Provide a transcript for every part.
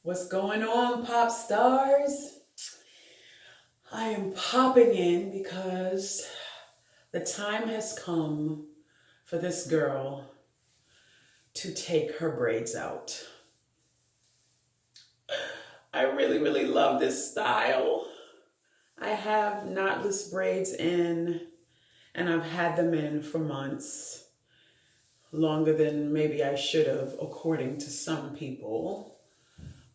What's going on, pop stars? I am popping in because the time has come for this girl to take her braids out. I really love this style. I have knotless braids in, and I've had them in for months, longer than maybe I should have, according to some people.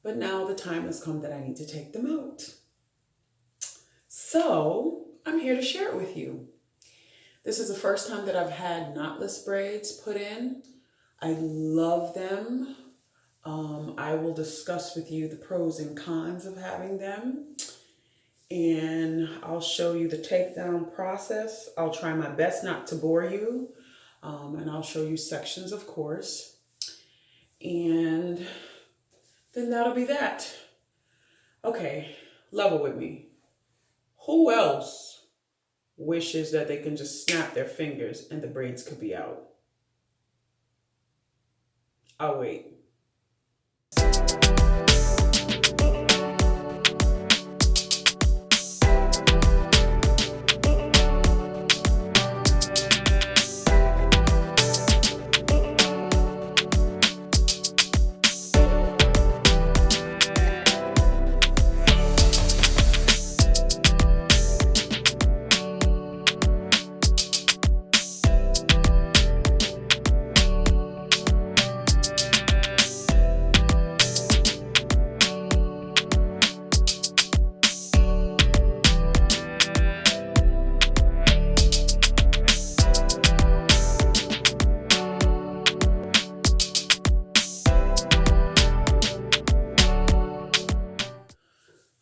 But now the time has come that I need to take them out. So I'm here to share it with you. This is the first time that I've had knotless braids put in. I love them. I will discuss with you the pros and cons of having them. And I'll show you the takedown process. I'll try my best not to bore you. And I'll show you sections, of course. And then that'll be that. Okay, level with me. Who else wishes that they can just snap their fingers and the braids could be out? I'll wait.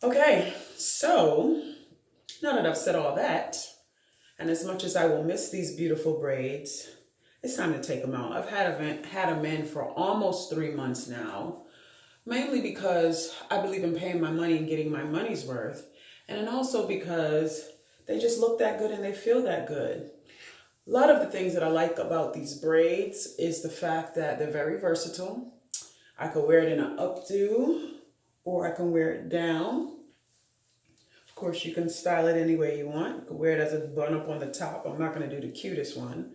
Okay, so now that I've said all that, and as much as I will miss these beautiful braids, it's time to take them out. I've had them in for almost 3 months now, mainly because I believe in paying my money and getting my money's worth, and then also because they just look that good and they feel that good. A lot of the things that I like about these braids is the fact that they're very versatile. I could wear it in an updo, or I can wear it down. Of course, you can style it any way you want. You can wear it as a bun up on the top. I'm not going to do the cutest one,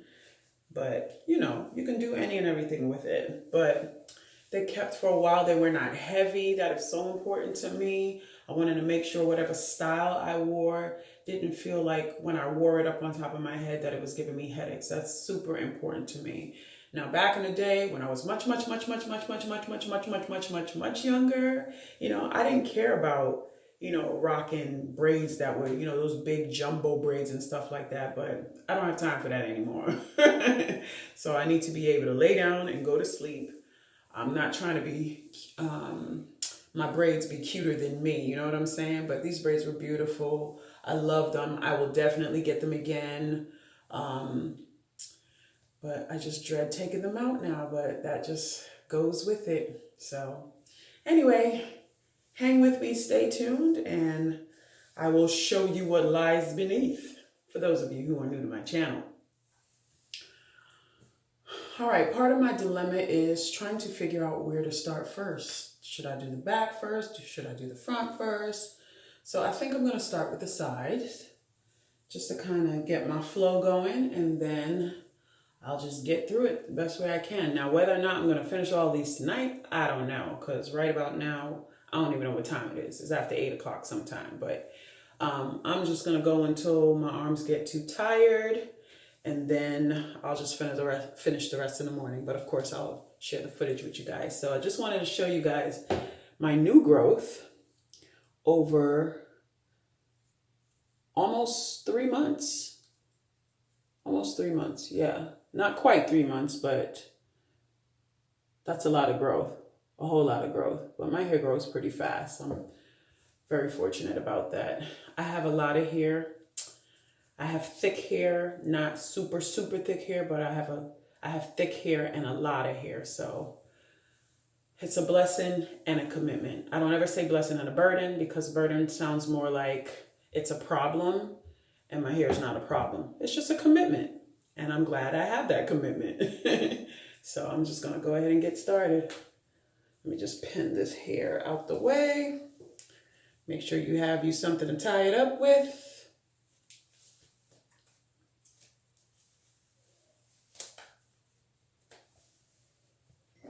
but you know, you can do any and everything with it. But they kept for a while. They were not heavy. That is so important to me. I wanted to make sure whatever style I wore didn't feel like when I wore it up on top of my head that it was giving me headaches. That's super important to me. Now, back in the day when I was much younger, you know, I didn't care about, you know, rocking braids that were, you know, those big jumbo braids and stuff like that. But I don't have time for that anymore. So I need to be able to lay down and go to sleep. I'm not trying to be, my braids be cuter than me, you know what I'm saying? But these braids were beautiful. I love them. I will definitely get them again. But I just dread taking them out now, but that just goes with it. So anyway, hang with me, stay tuned, and I will show you what lies beneath for those of you who are new to my channel. All right, part of my dilemma is trying to figure out where to start first. Should I do the back first? Should I do the front first? So I think I'm going to start with the sides just to kind of get my flow going, and then I'll just get through it the best way I can. Now, whether or not I'm going to finish all these tonight, I don't know, because right about now, I don't even know what time it is. It's after 8 o'clock sometime, but I'm just going to go until my arms get too tired, and then I'll just finish the rest in the morning. But of course, I'll share the footage with you guys. So I just wanted to show you guys my new growth over almost 3 months. Almost 3 months, yeah. Not quite 3 months, but that's a lot of growth, a whole lot of growth. But my hair grows pretty fast. I'm very fortunate about that. I have a lot of hair. I have thick hair, not super thick hair, but I have thick hair and a lot of hair. So it's a blessing and a commitment. I don't ever say blessing and a burden, because burden sounds more like it's a problem, and my hair is not a problem. It's just a commitment. And I'm glad I have that commitment. So I'm just going to go ahead and get started. Let me just pin this hair out the way. Make sure you have something to tie it up with.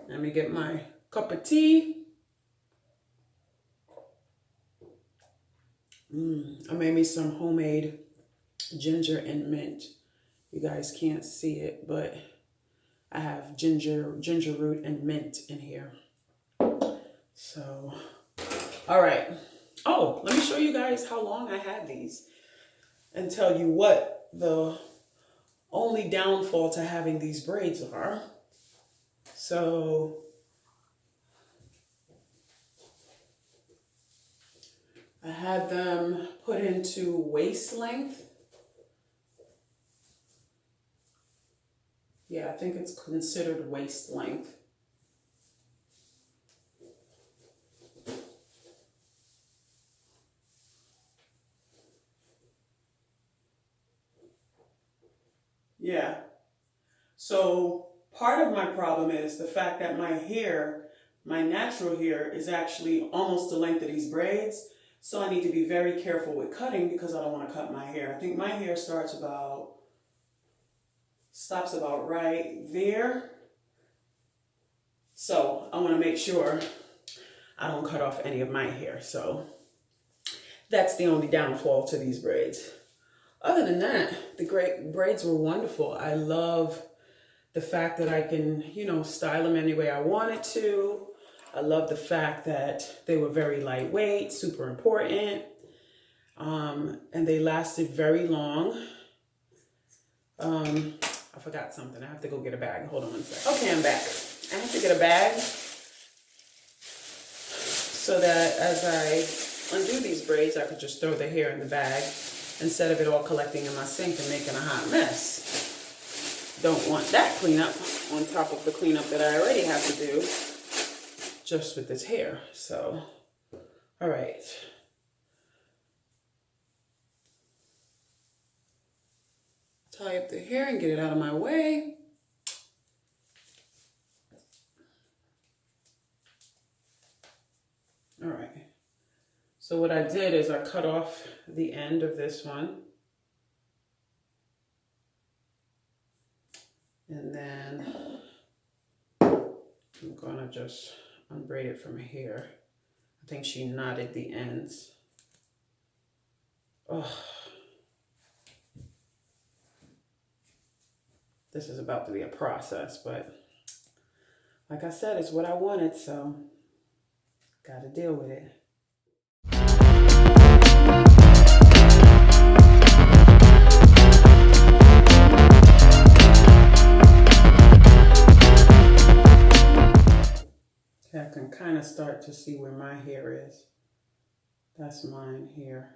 Let me get my cup of tea. I made me some homemade ginger and mint. You guys can't see it, but I have ginger root and mint in here. So, all right. Oh, let me show you guys how long I had these and tell you what the only downfall to having these braids are. So, I had them put into waist length. Yeah, I think it's considered waist length. Yeah. So part of my problem is the fact that my hair, my natural hair, is actually almost the length of these braids. So I need to be very careful with cutting because I don't want to cut my hair. I think my hair stops about right there. So I want to make sure I don't cut off any of my hair. So that's the only downfall to these braids. Other than that, the braids were wonderful. I love the fact that I can, style them any way I wanted to. I love the fact that they were very lightweight, super important. And they lasted very long. I forgot something. I have to go get a bag. Hold on one second. Okay, I'm back. I have to get a bag so that as I undo these braids, I could just throw the hair in the bag instead of it all collecting in my sink and making a hot mess. Don't want that cleanup on top of the cleanup that I already have to do just with this hair. So, all right. Tie up the hair and get it out of my way. All right. So what I did is I cut off the end of this one. And then I'm gonna just unbraid it from here. I think she knotted the ends. Oh. This is about to be a process, but like I said, it's what I wanted, so gotta deal with it. Okay, I can kind of start to see where my hair is. That's mine here.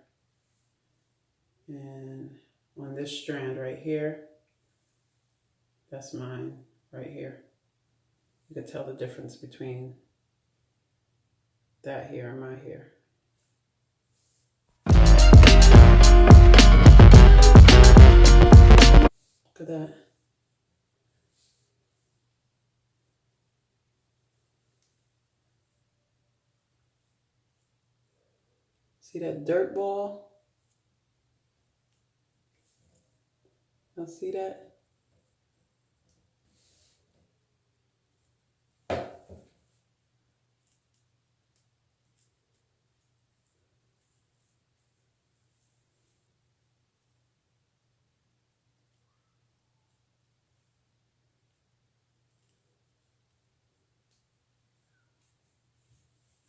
And on this strand right here, that's mine right here. You can tell the difference between that hair and my hair. Look at that. See that dirt ball? Y'all see that?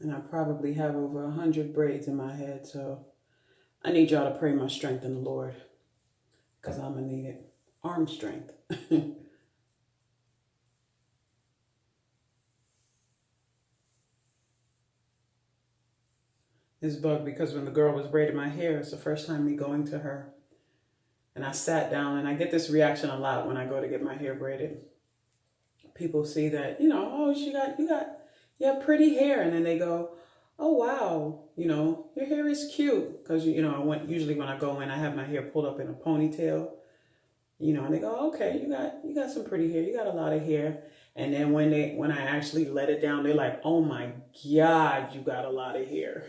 And I probably have over 100 braids in my head, so I need y'all to pray my strength in the Lord, because I'm gonna need it. Arm strength. This bug, because when the girl was braiding my hair, it's the first time me going to her. And I sat down, and I get this reaction a lot when I go to get my hair braided. People see that, oh, you have pretty hair. And then they go, oh, wow, your hair is cute. Because, usually when I go in, I have my hair pulled up in a ponytail, and they go, okay, you got some pretty hair. You got a lot of hair. And then when I actually let it down, they're like, oh my God, you got a lot of hair.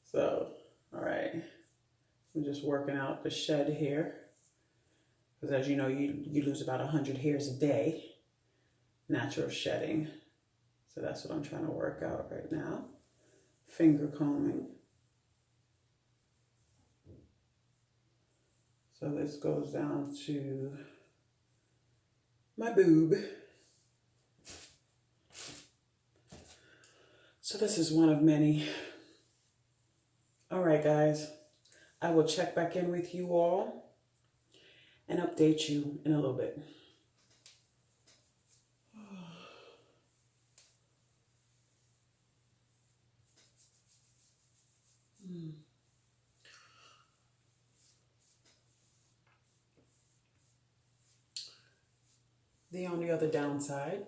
So, all right. I'm just working out the shed hair. Because as you know, you lose about 100 hairs a day, natural shedding. So that's what I'm trying to work out right now. Finger combing. So this goes down to my boob. So this is one of many. All right, guys. I will check back in with you all and update you in a little bit. The only other downside,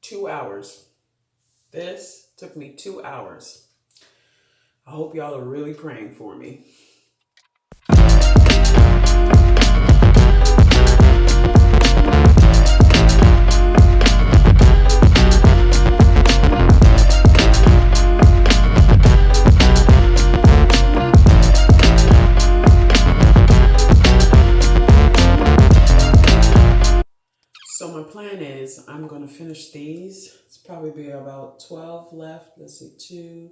two hours. This took me 2 hours. I hope y'all are really praying for me. So my plan is I'm going to finish these. It's probably be about 12 left. Let's see, 2,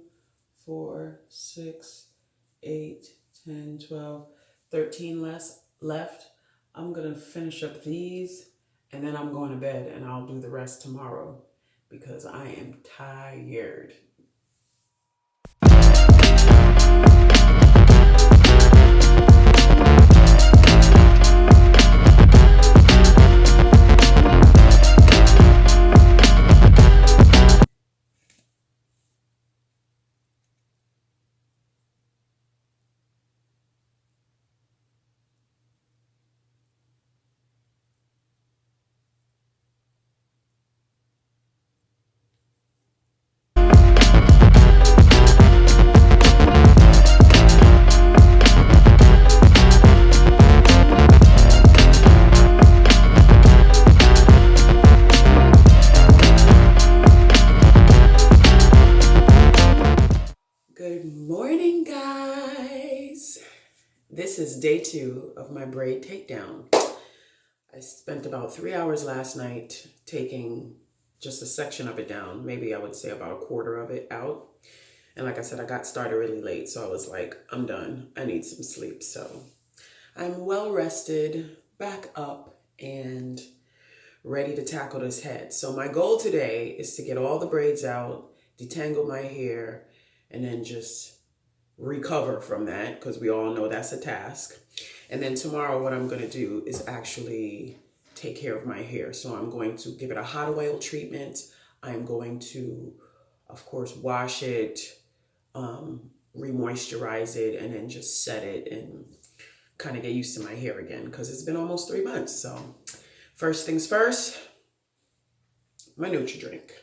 4, 6, 8, 10, 12, 13 left. I'm going to finish up these and then I'm going to bed and I'll do the rest tomorrow because I am tired. Good morning, guys. This is day 2 of my braid takedown. I spent about 3 hours last night taking just a section of it down. Maybe I would say about a quarter of it out. And like I said, I got started really late. So I was like, I'm done. I need some sleep. So I'm well rested, back up, and ready to tackle this head. So my goal today is to get all the braids out, detangle my hair, and then just recover from that because we all know that's a task. And then tomorrow what I'm going to do is actually take care of my hair. So I'm going to give it a hot oil treatment. I'm going to, of course, wash it, re-moisturize it, and then just set it and kind of get used to my hair again because it's been almost 3 months. So first things first, my Nutri-Drink.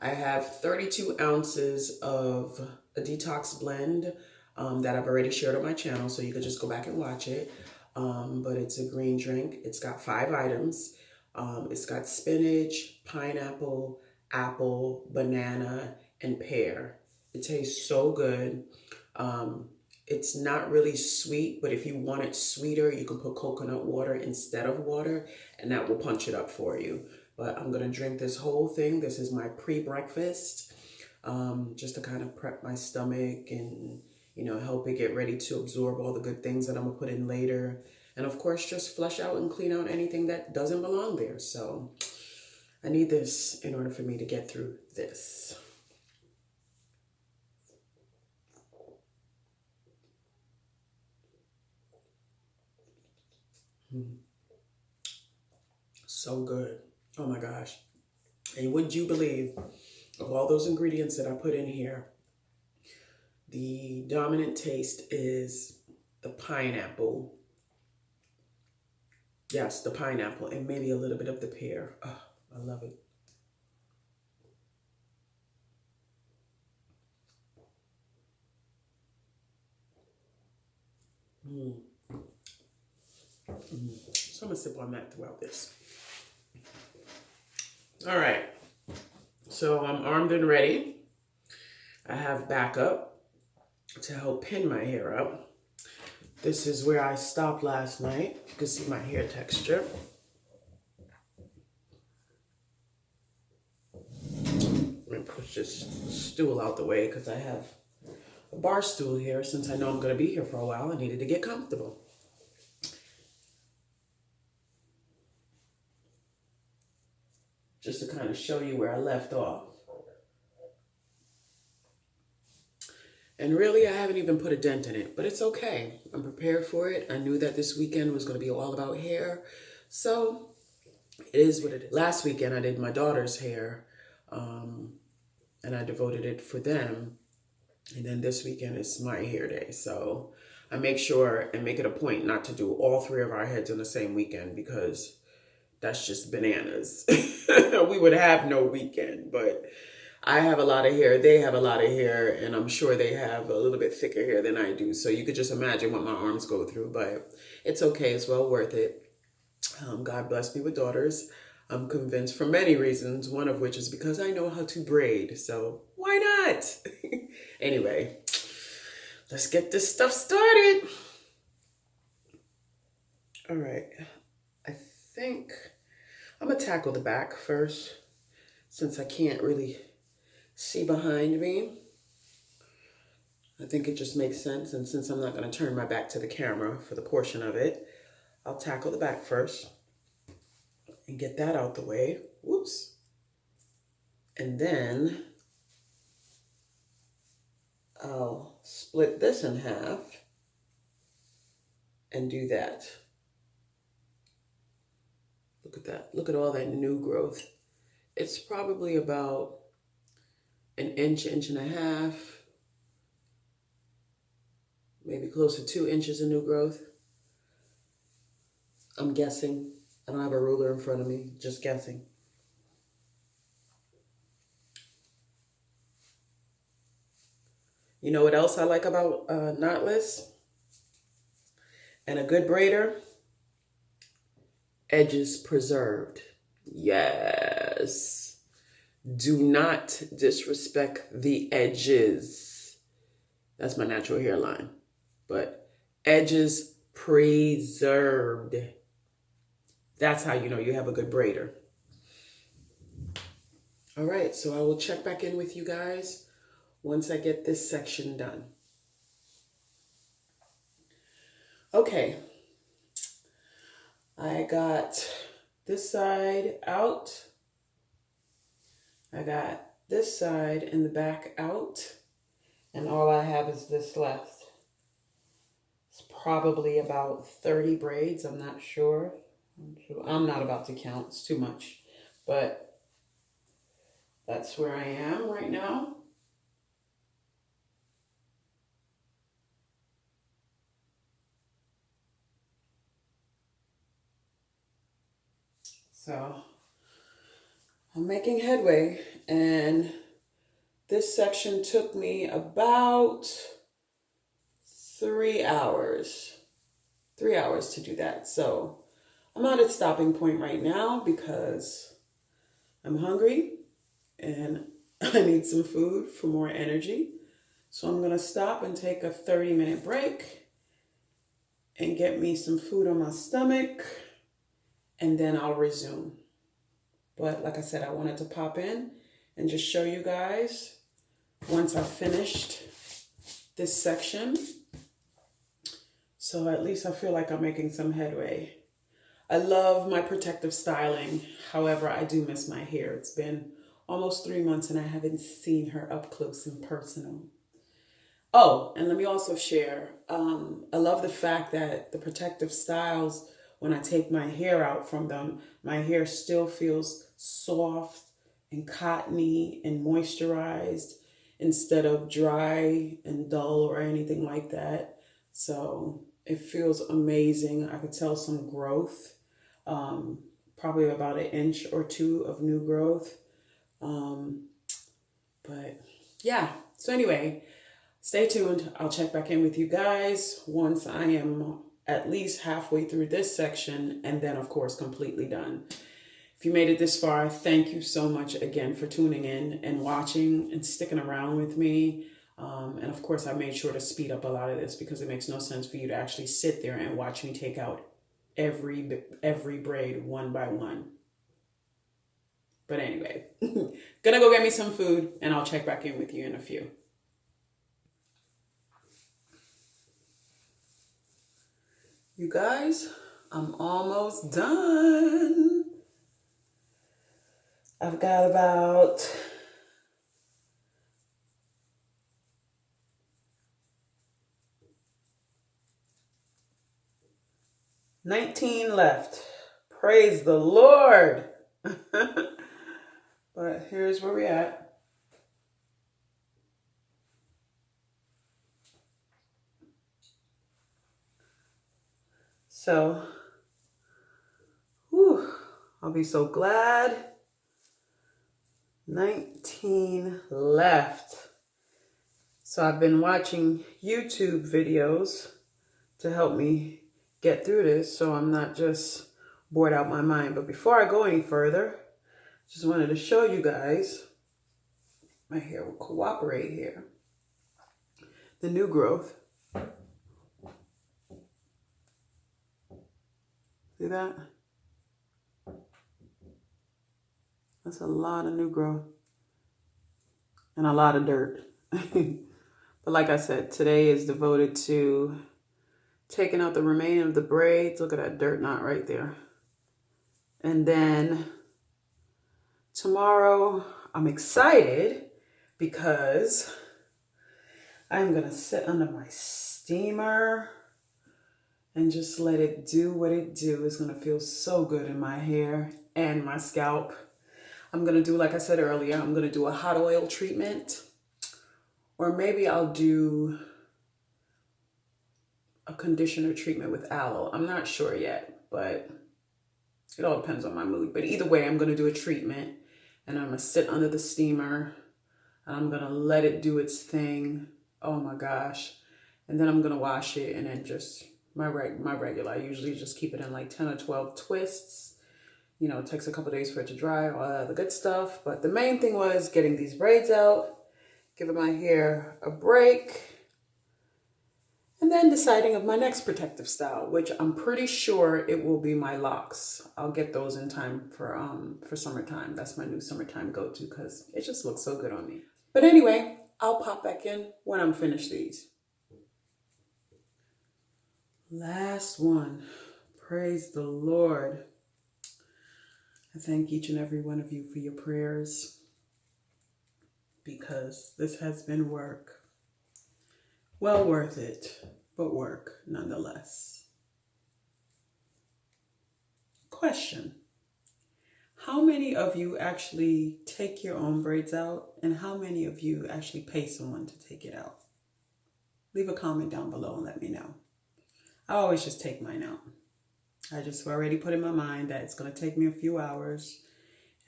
I have 32 ounces of a detox blend that I've already shared on my channel, so you could just go back and watch it. But it's a green drink. It's got 5 items. It's got spinach, pineapple, apple, banana, and pear. It tastes so good. It's not really sweet, but if you want it sweeter, you can put coconut water instead of water, and that will punch it up for you. But I'm going to drink this whole thing. This is my pre-breakfast, just to kind of prep my stomach and, you know, help it get ready to absorb all the good things that I'm going to put in later. And of course, just flush out and clean out anything that doesn't belong there. So I need this in order for me to get through this. So good. Oh my gosh. And would you believe, of all those ingredients that I put in here, the dominant taste is the pineapple. Yes, the pineapple, and maybe a little bit of the pear. Oh, I love it. Mm. So I'm gonna sip on that throughout this. All right, so I'm armed and ready. I have backup to help pin my hair up. This is where I stopped last night. You can see my hair texture. I'm gonna push this stool out the way because I have a bar stool here. Since I know I'm gonna be here for a while, I needed to get comfortable. Just to kind of show you where I left off. And really, I haven't even put a dent in it, but it's okay. I'm prepared for it. I knew that this weekend was going to be all about hair. So it is what it is. Last weekend, I did my daughter's hair, and I devoted it for them. And then this weekend is my hair day. So I make sure and make it a point not to do all three of our heads on the same weekend because that's just bananas. We would have no weekend, but I have a lot of hair, they have a lot of hair, and I'm sure they have a little bit thicker hair than I do. So you could just imagine what my arms go through, but it's okay. It's well worth it. God bless me with daughters. I'm convinced for many reasons, one of which is because I know how to braid. So why not? Anyway, let's get this stuff started. All right. I think I'm going to tackle the back first since I can't really see behind me. I think it just makes sense, and since I'm not going to turn my back to the camera for the portion of it, I'll tackle the back first and get that out the way. Whoops. And then I'll split this in half and do that. Look at that. Look at all that new growth. It's probably about an inch, inch and a half, maybe close to 2 inches of new growth. I'm guessing. I don't have a ruler in front of me, just guessing. You know what else I like about Knotless and a good braider? Edges preserved. Yes. Do not disrespect the edges. That's my natural hairline. But edges preserved. That's how you know you have a good braider. All right, so I will check back in with you guys once I get this section done. Okay. I got this side out. I got this side and the back out. And all I have is this left. It's probably about 30 braids. I'm not sure. I'm not about to count. It's too much. But that's where I am right now. So I'm making headway, and this section took me about 3 hours. 3 hours to do that. So I'm at a stopping point right now because I'm hungry and I need some food for more energy. So I'm gonna stop and take a 30-minute break and get me some food on my stomach, and then I'll resume. But like I said, I wanted to pop in and just show you guys once I finished this section. So at least I feel like I'm making some headway. I love my protective styling. However, I do miss my hair. It's been almost 3 months and I haven't seen her up close and personal. Oh, and let me also share, I love the fact that the protective styles, when I take my hair out from them, my hair still feels soft and cottony and moisturized instead of dry and dull or anything like that. So It feels amazing. I could tell some growth, probably about an inch or two of new growth. But yeah, so anyway, stay tuned. I'll check back in with you guys once I am at least halfway through this section, and then of course completely done. If you made it this far, thank you so much again for tuning in and watching and sticking around with me. And of course, I made sure to speed up a lot of this because it makes no sense for you to actually sit there and watch me take out every braid one by one. But anyway, gonna go get me some food and I'll check back in with you in a few. You guys, I'm almost done. I've got about 19 left. Praise the Lord. But here's where we're at. So, I'll be so glad. 19 left. So I've been watching YouTube videos to help me get through this so I'm not just bored out my mind. But before I go any further, just wanted to show you guys, my hair will cooperate here, the new growth. See that? That's a lot of new growth and a lot of dirt. But like I said, today is devoted to taking out the remaining of the braids. Look at that dirt knot right there. And then tomorrow, I'm excited because I'm going to sit under my steamer and just let it do what it do. It's going to feel so good in my hair and my scalp. I'm going to do, like I said earlier, I'm going to do a hot oil treatment. Or maybe I'll do a conditioner treatment with aloe. I'm not sure yet, but it all depends on my mood. But either way, I'm going to do a treatment. And I'm going to sit under the steamer. And I'm going to let it do its thing. Oh my gosh. And then I'm going to wash it. And then just my regular. I usually just keep it in like 10 or 12 twists. You know, it takes a couple days for it to dry. All that other good stuff. But the main thing was getting these braids out. Giving my hair a break. And then deciding of my next protective style, which I'm pretty sure it will be my locks. I'll get those in time for summertime. That's my new summertime go-to because it just looks so good on me. But anyway, I'll pop back in when I'm finished these. Last one. Praise the Lord. I thank each and every one of you for your prayers because this has been work. Well worth it, but work nonetheless. Question. How many of you actually take your own braids out, and how many of you actually pay someone to take it out? Leave a comment down below and let me know. I always just take mine out. I just already put in my mind that it's going to take me a few hours,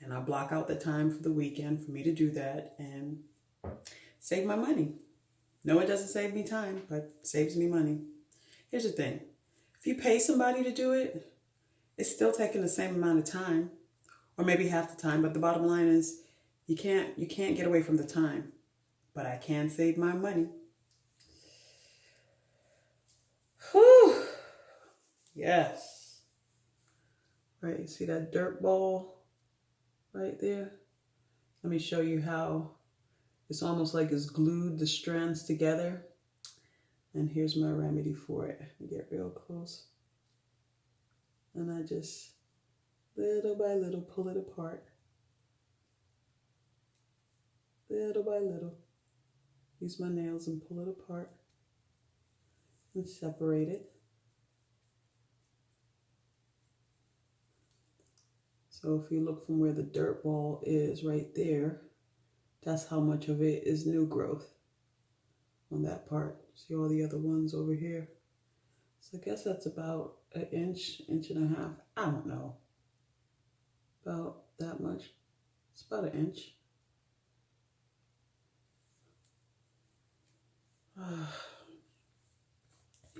and I block out the time for the weekend for me to do that and save my money. No, it doesn't save me time, but saves me money. Here's the thing. If you pay somebody to do it, it's still taking the same amount of time, or maybe half the time. But the bottom line is you can't get away from the time, but I can save my money. Whew. Yes. Right, you see that dirt ball right there? Let me show you how it's almost like it's glued the strands together. And here's my remedy for it. Get real close. And I just, little by little, pull it apart. Little by little. Use my nails and pull it apart. And separate it. So if you look from where the dirt ball is right there, that's how much of it is new growth on that part. See all the other ones over here? So I guess that's about an inch, inch and a half. I don't know. About that much. It's about an inch.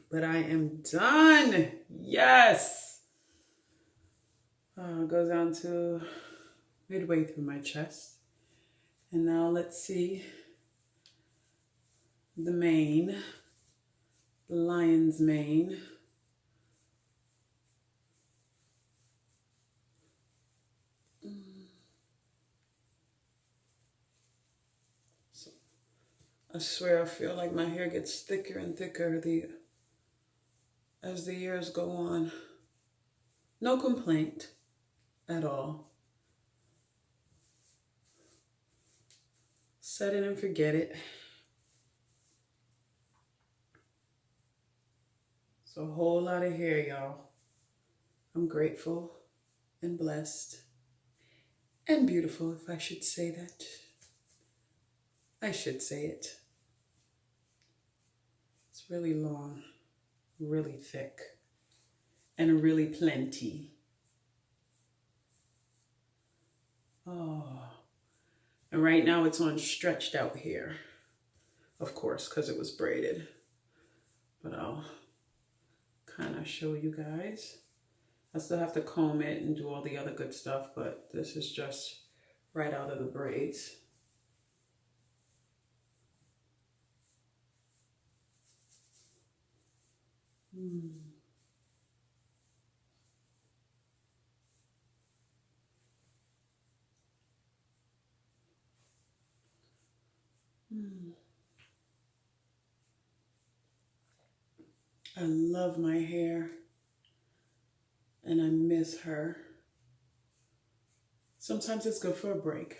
But I am done. Yes. Goes down to midway through my chest. And now let's see the mane, the lion's mane. So I swear I feel like my hair gets thicker and thicker as the years go on. No complaint at all. Set it and forget it. It's a whole lot of hair, y'all. I'm grateful and blessed and beautiful, if I should say that. I should say it. It's really long, really thick, and really plenty. Oh. And right now it's on stretched out hair, of course, because it was braided. But I'll kind of show you guys. I still have to comb it and do all the other good stuff, but this is just right out of the braids. I love my hair and I miss her. Sometimes it's good for a break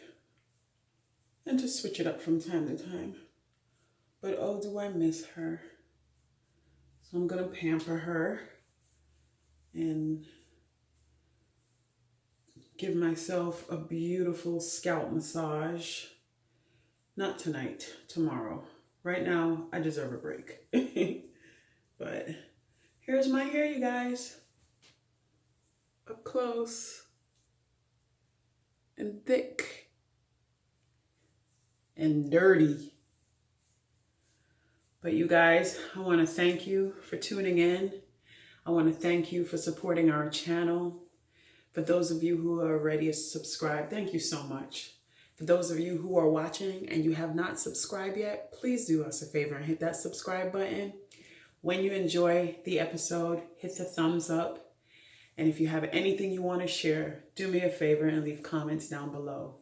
and to switch it up from time to time. But oh, do I miss her. So I'm gonna pamper her and give myself a beautiful scalp massage. Not tonight, tomorrow. Right now, I deserve a break. But here's my hair, you guys. Up close and thick and dirty. But you guys, I want to thank you for tuning in. I want to thank you for supporting our channel. For those of you who are already subscribed, thank you so much. For those of you who are watching and you have not subscribed yet, please do us a favor and hit that subscribe button. When you enjoy the episode, hit the thumbs up. And if you have anything you want to share, do me a favor and leave comments down below.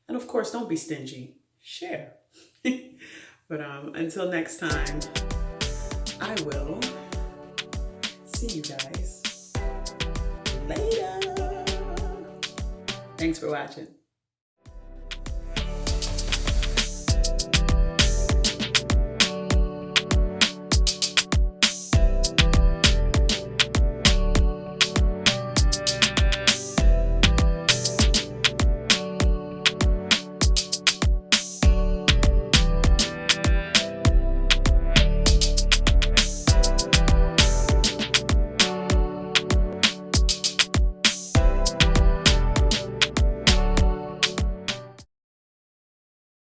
And of course, don't be stingy. Share. But until next time, I will see you guys later. Thanks for watching.